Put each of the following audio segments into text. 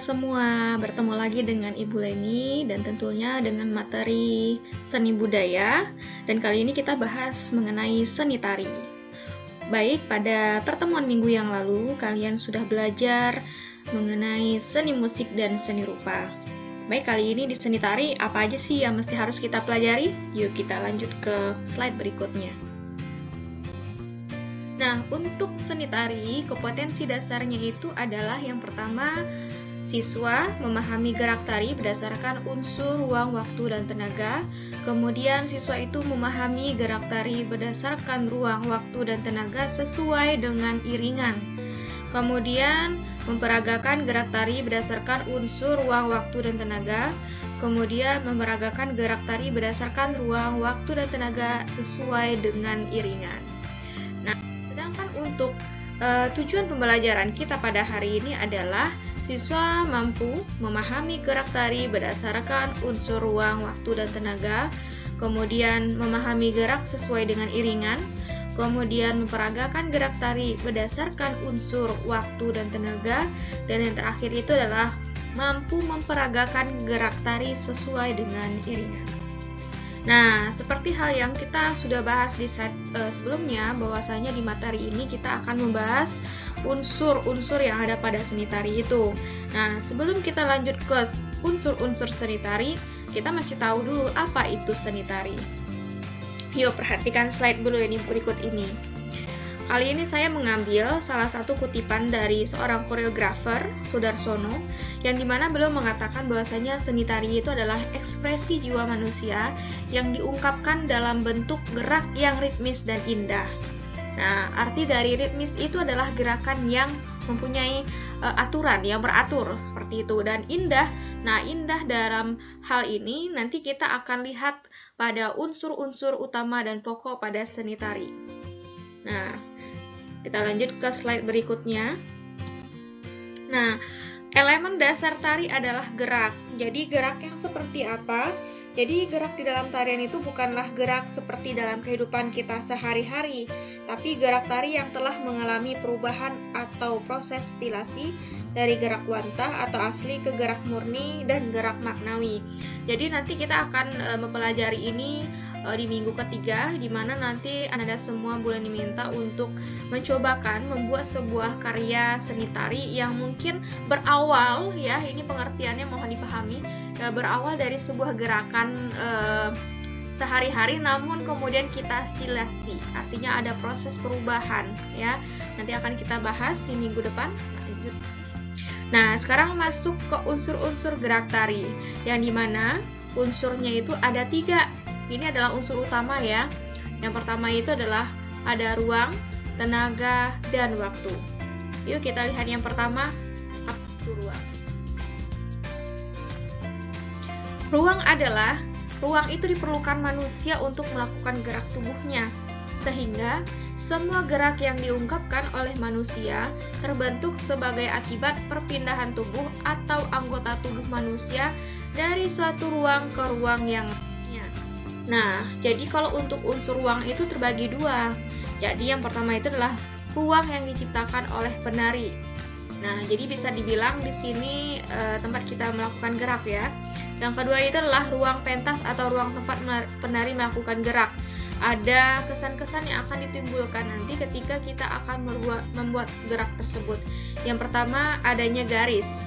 semua, bertemu lagi dengan Ibu Leni dan tentunya dengan materi seni budaya. Dan kali ini kita bahas mengenai seni tari. Baik, pada pertemuan minggu yang lalu kalian sudah belajar mengenai seni musik dan seni rupa. Baik, kali ini di seni tari apa aja sih yang mesti harus kita pelajari? Yuk kita lanjut ke slide berikutnya. Nah, untuk seni tari, kompetensi dasarnya itu adalah yang pertama, siswa memahami gerak tari berdasarkan unsur ruang, waktu, dan tenaga. Kemudian siswa itu memahami gerak tari berdasarkan ruang, waktu, dan tenaga sesuai dengan iringan. Kemudian memperagakan gerak tari berdasarkan unsur ruang, waktu, dan tenaga. Kemudian memeragakan gerak tari berdasarkan ruang, waktu, dan tenaga sesuai dengan iringan. Nah, sedangkan untuk tujuan pembelajaran kita pada hari ini adalah siswa mampu memahami gerak tari berdasarkan unsur ruang, waktu, dan tenaga, kemudian memahami gerak sesuai dengan iringan, kemudian memperagakan gerak tari berdasarkan unsur waktu dan tenaga, dan yang terakhir itu adalah mampu memperagakan gerak tari sesuai dengan iringan. Nah, seperti hal yang kita sudah bahas di slide sebelumnya, bahwasanya di materi ini kita akan membahas unsur-unsur yang ada pada seni tari itu. Nah, sebelum kita lanjut ke unsur-unsur seni tari, kita mesti tahu dulu apa itu seni tari. Yuk, perhatikan slide dulu ini berikut ini. Kali ini saya mengambil salah satu kutipan dari seorang koreografer, Sudarsono, yang dimana beliau mengatakan bahwasanya seni tari itu adalah ekspresi jiwa manusia yang diungkapkan dalam bentuk gerak yang ritmis dan indah. Nah, arti dari ritmis itu adalah gerakan yang mempunyai aturan, yang beratur, seperti itu. Dan indah, nah indah dalam hal ini nanti kita akan lihat pada unsur-unsur utama dan pokok pada seni tari. Nah, kita lanjut ke slide berikutnya. Nah, elemen dasar tari adalah gerak. Jadi gerak yang seperti apa? Jadi gerak di dalam tarian itu bukanlah gerak seperti dalam kehidupan kita sehari-hari, tapi gerak tari yang telah mengalami perubahan atau proses stilasi dari gerak wantah atau asli ke gerak murni dan gerak maknawi. Jadi nanti kita akan mempelajari ini di minggu ketiga, di mana nanti Anda semua boleh diminta untuk mencobakan membuat sebuah karya seni tari yang mungkin berawal, ya ini pengertiannya mohon dipahami, berawal dari sebuah gerakan sehari-hari, namun kemudian kita stilasi, artinya ada proses perubahan, ya nanti akan kita bahas di minggu depan. Lanjut. Nah, sekarang masuk ke unsur-unsur gerak tari, yang dimana unsurnya itu ada 3. Ini adalah unsur utama ya. Yang pertama itu adalah ada ruang, tenaga, dan waktu. Yuk kita lihat yang pertama, apa itu ruang? Ruang itu diperlukan manusia untuk melakukan gerak tubuhnya. Sehingga semua gerak yang diungkapkan oleh manusia terbentuk sebagai akibat perpindahan tubuh atau anggota tubuh manusia dari suatu ruang ke ruang yang lainnya. Nah, jadi kalau untuk unsur ruang itu terbagi 2. Jadi yang pertama itu adalah ruang yang diciptakan oleh penari. Nah, jadi bisa dibilang di sini tempat kita melakukan gerak ya. Yang kedua itu adalah ruang pentas atau ruang tempat penari melakukan gerak. Ada kesan-kesan yang akan ditimbulkan nanti ketika kita akan membuat gerak tersebut. Yang pertama adanya garis.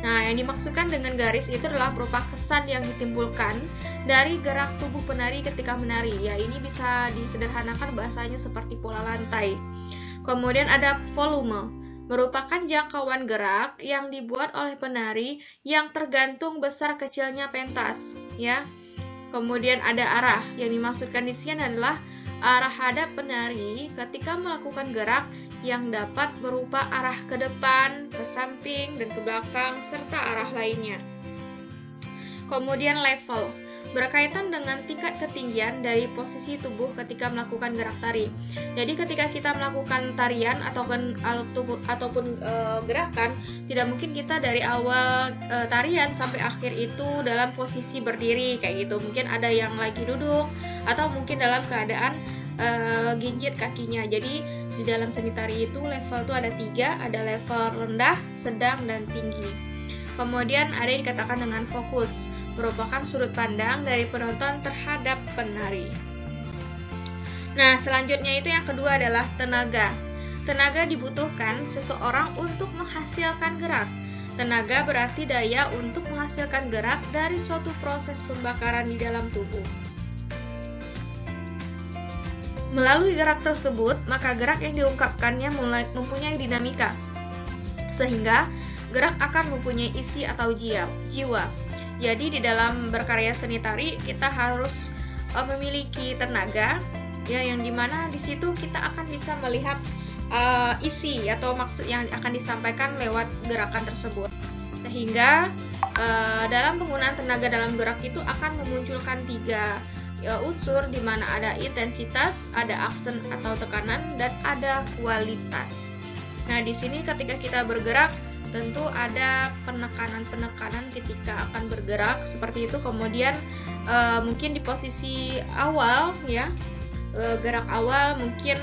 Nah, yang dimaksudkan dengan garis itu adalah berupa kesan yang ditimbulkan dari gerak tubuh penari ketika menari. Ya, ini bisa disederhanakan bahasanya seperti pola lantai. Kemudian ada volume, merupakan jangkauan gerak yang dibuat oleh penari yang tergantung besar kecilnya pentas, ya. Kemudian ada arah, yang dimaksudkan di sini adalah arah hadap penari ketika melakukan gerak yang dapat berupa arah ke depan, ke samping, dan ke belakang, serta arah lainnya. Kemudian level, berkaitan dengan tingkat ketinggian dari posisi tubuh ketika melakukan gerak tari. Jadi ketika kita melakukan tarian ataupun gerakan, tidak mungkin kita dari awal tarian sampai akhir itu dalam posisi berdiri kayak gitu. Mungkin ada yang lagi duduk atau mungkin dalam keadaan ginjit kakinya. Jadi di dalam seni tari itu level itu ada 3, ada level rendah, sedang, dan tinggi. Kemudian ada yang dikatakan dengan fokus, merupakan sudut pandang dari penonton terhadap penari. Nah, selanjutnya itu yang kedua adalah tenaga. Tenaga dibutuhkan seseorang untuk menghasilkan gerak. Tenaga berarti daya untuk menghasilkan gerak dari suatu proses pembakaran di dalam tubuh. Melalui gerak tersebut, maka gerak yang diungkapkannya mempunyai dinamika, sehingga gerak akan mempunyai isi atau jiwa. Jadi di dalam berkarya seni tari kita harus memiliki tenaga, ya, yang dimana di situ kita akan bisa melihat isi atau maksud yang akan disampaikan lewat gerakan tersebut. Sehingga dalam penggunaan tenaga dalam gerak itu akan memunculkan 3 unsur, di mana ada intensitas, ada aksen atau tekanan, dan ada kualitas. Nah, di sini ketika kita bergerak tentu ada penekanan-penekanan ketika akan bergerak seperti itu. Kemudian mungkin di posisi awal, ya, gerak awal mungkin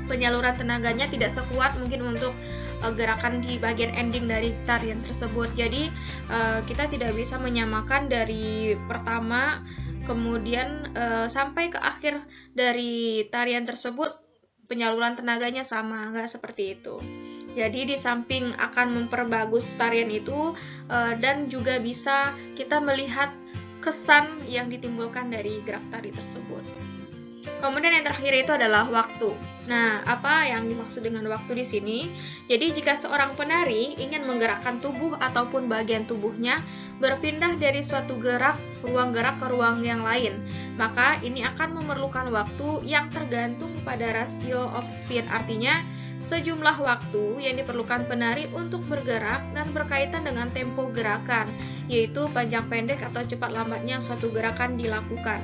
penyaluran tenaganya tidak sekuat mungkin untuk gerakan di bagian ending dari tarian tersebut. Jadi kita tidak bisa menyamakan dari pertama kemudian sampai ke akhir dari tarian tersebut penyaluran tenaganya sama, nggak seperti itu. Jadi di samping akan memperbagus tarian itu dan juga bisa kita melihat kesan yang ditimbulkan dari gerak tari tersebut. Kemudian yang terakhir itu adalah waktu. Nah, apa yang dimaksud dengan waktu di sini? Jadi jika seorang penari ingin menggerakkan tubuh ataupun bagian tubuhnya berpindah dari suatu ruang gerak ke ruang yang lain, maka ini akan memerlukan waktu yang tergantung pada rasio of speed, artinya sejumlah waktu yang diperlukan penari untuk bergerak dan berkaitan dengan tempo gerakan, yaitu panjang pendek atau cepat lambatnya suatu gerakan dilakukan.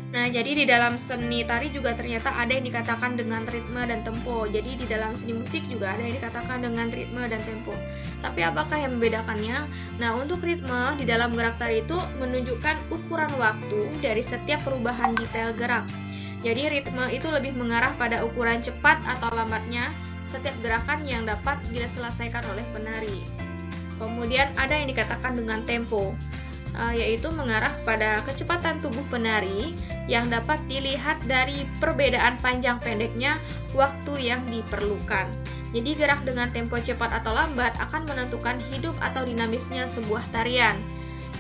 Nah, jadi di dalam seni tari juga ternyata ada yang dikatakan dengan ritme dan tempo. Jadi di dalam seni musik juga ada yang dikatakan dengan ritme dan tempo. Tapi apakah yang membedakannya? Nah, untuk ritme di dalam gerak tari itu menunjukkan ukuran waktu dari setiap perubahan detail gerak. Jadi ritme itu lebih mengarah pada ukuran cepat atau lambatnya setiap gerakan yang dapat diselesaikan oleh penari. Kemudian ada yang dikatakan dengan tempo, yaitu mengarah pada kecepatan tubuh penari yang dapat dilihat dari perbedaan panjang pendeknya waktu yang diperlukan. Jadi gerak dengan tempo cepat atau lambat akan menentukan hidup atau dinamisnya sebuah tarian.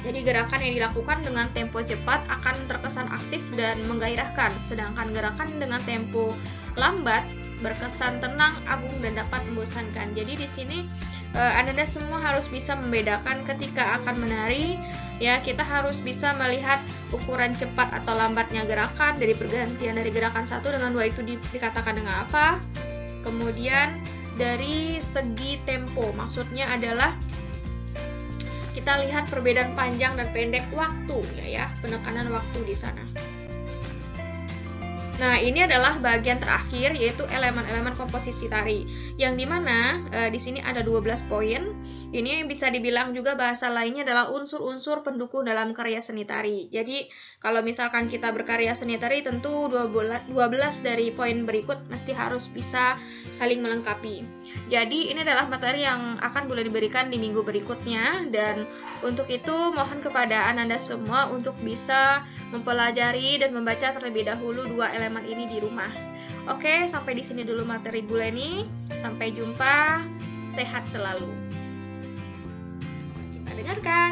Jadi gerakan yang dilakukan dengan tempo cepat akan terkesan aktif dan menggairahkan, sedangkan gerakan dengan tempo lambat berkesan tenang, agung, dan dapat membosankan. Jadi di sini Anda semua harus bisa membedakan ketika akan menari, ya, kita harus bisa melihat ukuran cepat atau lambatnya gerakan dari pergantian dari gerakan satu dengan dua itu dikatakan dengan apa. Kemudian dari segi tempo, maksudnya adalah kita lihat perbedaan panjang dan pendek waktu, ya, penekanan waktu di sana. Nah, ini adalah bagian terakhir, yaitu elemen-elemen komposisi tari, yang dimana di sini ada 12 poin. Ini yang bisa dibilang juga bahasa lainnya adalah unsur-unsur pendukung dalam karya seni tari. Jadi kalau misalkan kita berkarya seni tari, tentu 12 dari poin berikut mesti harus bisa saling melengkapi. Jadi ini adalah materi yang akan boleh diberikan di minggu berikutnya, dan untuk itu mohon kepada Anda semua untuk bisa mempelajari dan membaca terlebih dahulu 2 elemen ini di rumah. Oke, sampai di sini dulu materi Bu Leni. Sampai jumpa, sehat selalu. Kita dengarkan.